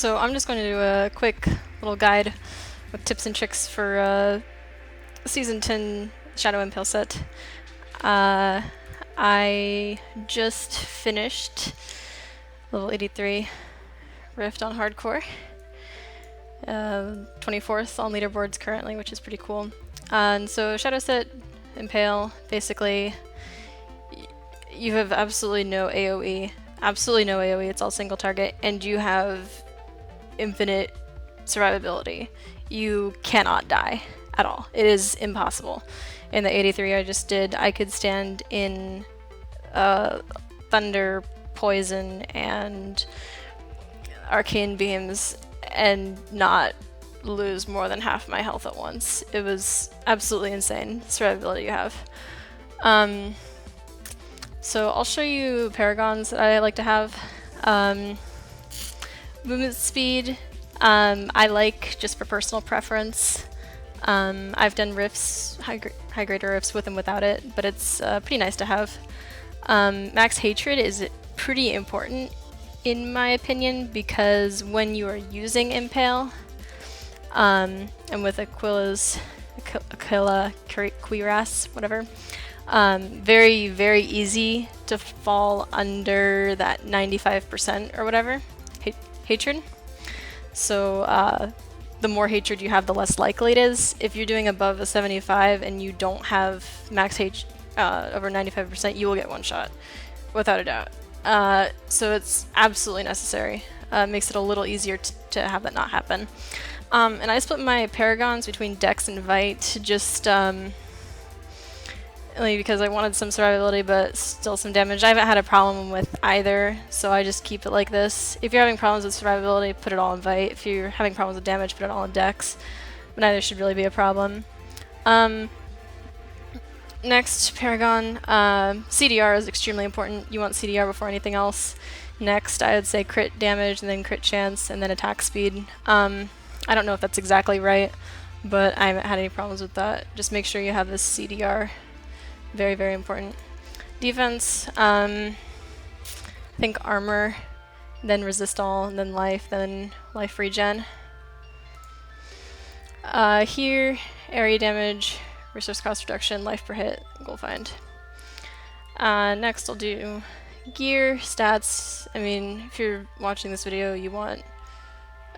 So I'm just going to do a quick little guide with tips and tricks for Season 10 Shadow Impale set. I just finished level 83 Rift on Hardcore. 24th on leaderboards currently, which is pretty cool. And so Shadow set Impale, basically you have absolutely no AoE. Absolutely no AoE, it's all single target, and you have infinite survivability. You cannot die at all. It is impossible. In the 83 I just did, I could stand in thunder, poison, and arcane beams and not lose more than half my health at once. It was absolutely insane survivability you have. So I'll show you paragons that I like to have. Movement speed, I like just for personal preference. I've done rifts, high grader rifts with and without it, but it's pretty nice to have. Max hatred is pretty important in my opinion, because when you are using Impale, and with Aquila Cuirass, whatever, very, very easy to fall under that 95% or whatever hatred. So the more hatred you have, the less likely it is. If you're doing above a 75 and you don't have max hatred over 95%, you will get one shot, without a doubt. So it's absolutely necessary. Makes it a little easier to have that not happen. And I split my paragons between Dex and Vite, just only because I wanted some survivability but still some damage. I haven't had a problem with either, so I just keep it like this. If you're having problems with survivability, put it all in Vite. If you're having problems with damage, put it all in Dex. But neither should really be a problem. Next, Paragon. CDR is extremely important. You want CDR before anything else. Next, I would say crit damage, and then crit chance, and then attack speed. I don't know if that's exactly right, but I haven't had any problems with that. Just make sure you have this CDR. Very, very important. Defense, I think armor, then resist all, and then life regen. Here, area damage, resource cost reduction, life per hit, goal find. Next I'll do gear, stats. I mean, if you're watching this video, you want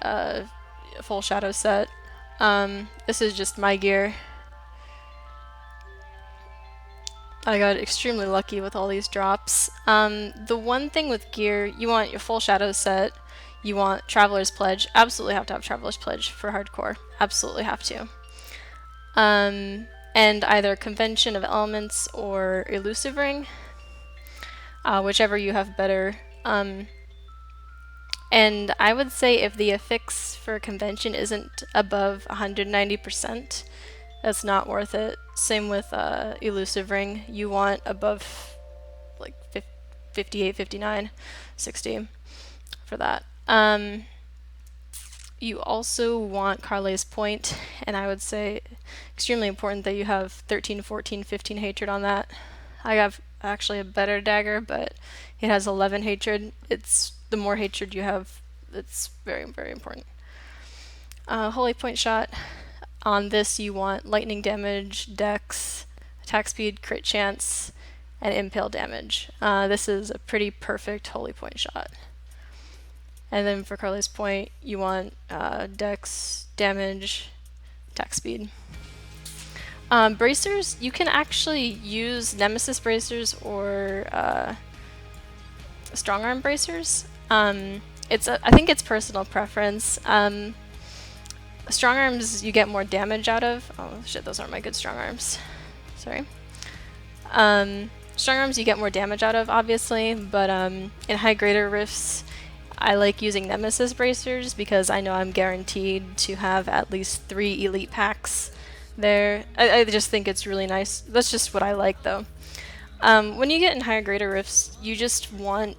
a full shadow set. This is just my gear. I got extremely lucky with all these drops. The one thing with gear, you want your full shadow set, you want Traveler's Pledge. Absolutely have to have Traveler's Pledge for hardcore. Absolutely have to. And either Convention of Elements or Elusive Ring, whichever you have better. And I would say if the affix for Convention isn't above 190%, that's not worth it. Same with Elusive Ring. You want above like 58, 59, 60 for that. You also want Carle's Point, and I would say extremely important that you have 13, 14, 15 hatred on that. I have actually a better dagger, but it has 11 hatred. It's the more hatred you have, it's very, very important. Holy Point shot. On this you want lightning damage, dex, attack speed, crit chance, and impale damage. This is a pretty perfect Holy Point shot. And then for Carle's Point, you want dex, damage, attack speed. Bracers, you can actually use Nemesis bracers or strong arm bracers. I think it's personal preference. Strong arms you get more damage out of. Oh shit, those aren't my good strong arms. Sorry. Strong arms you get more damage out of, obviously, but in high grader rifts, I like using Nemesis bracers because I know I'm guaranteed to have at least 3 elite packs there. I just think it's really nice. That's just what I like, though. When you get in higher grader rifts, you just want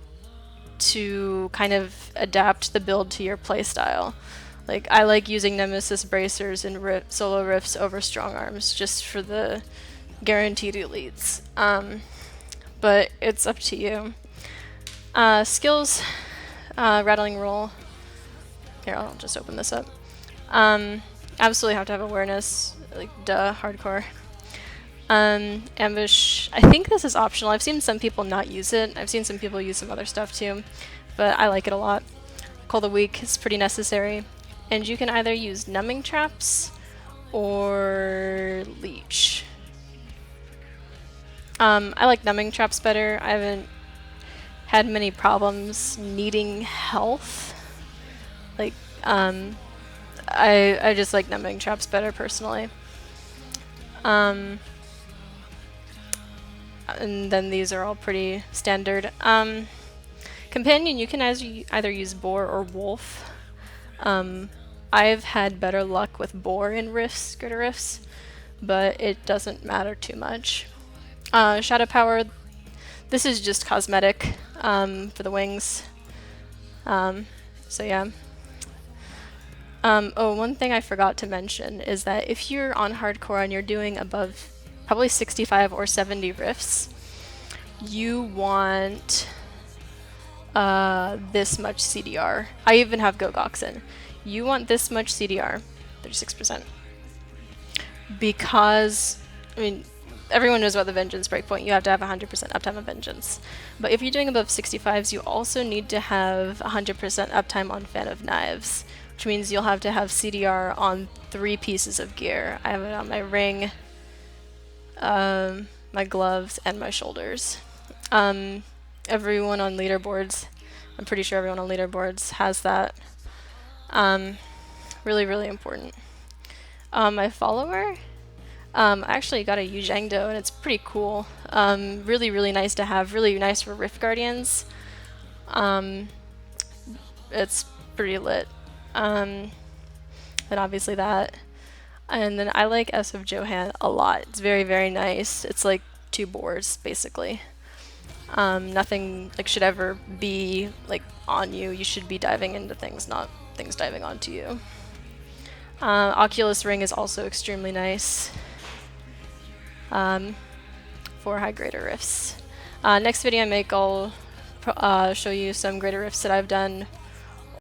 to kind of adapt the build to your playstyle. Like, I like using Nemesis bracers in solo rifts over strong arms just for the guaranteed elites. But it's up to you. Skills, rattling roll, Here, I'll just open this up. Absolutely have to have awareness, like duh, hardcore. Ambush, I think this is optional. I've seen some people not use it. I've seen some people use some other stuff too, but I like it a lot. Call the Weak is pretty necessary. And you can either use numbing traps or leech. I like numbing traps better. I haven't had many problems needing health. Like, I just like numbing traps better personally. And then these are all pretty standard. Companion, you can either use boar or wolf. I've had better luck with boar in rifts, greater rifts, but it doesn't matter too much. Shadow power, this is just cosmetic for the wings. So yeah. Oh, one thing I forgot to mention is that if you're on hardcore and you're doing above probably 65 or 70 rifts, you want this much CDR. I even have Gogoxin. You want this much CDR, 36%. Because, I mean, everyone knows about the Vengeance breakpoint. You have to have 100% uptime of Vengeance. But if you're doing above 65s, you also need to have 100% uptime on Fan of Knives, which means you'll have to have CDR on 3 pieces of gear. I have it on my ring, my gloves, and my shoulders. Everyone on leaderboards, I'm pretty sure everyone on leaderboards has that. Really, really important. My follower, I actually got a Yuzhangdo, and it's pretty cool. Really, really nice to have. Really nice for Rift Guardians. It's pretty lit. And obviously that. And then I like S of Johan a lot. It's very, very nice. It's like 2 boars, basically. Nothing like should ever be like on you. You should be diving into things, not things diving onto you. Oculus Ring is also extremely nice for high greater rifts. Next video I make, I'll show you some greater rifts that I've done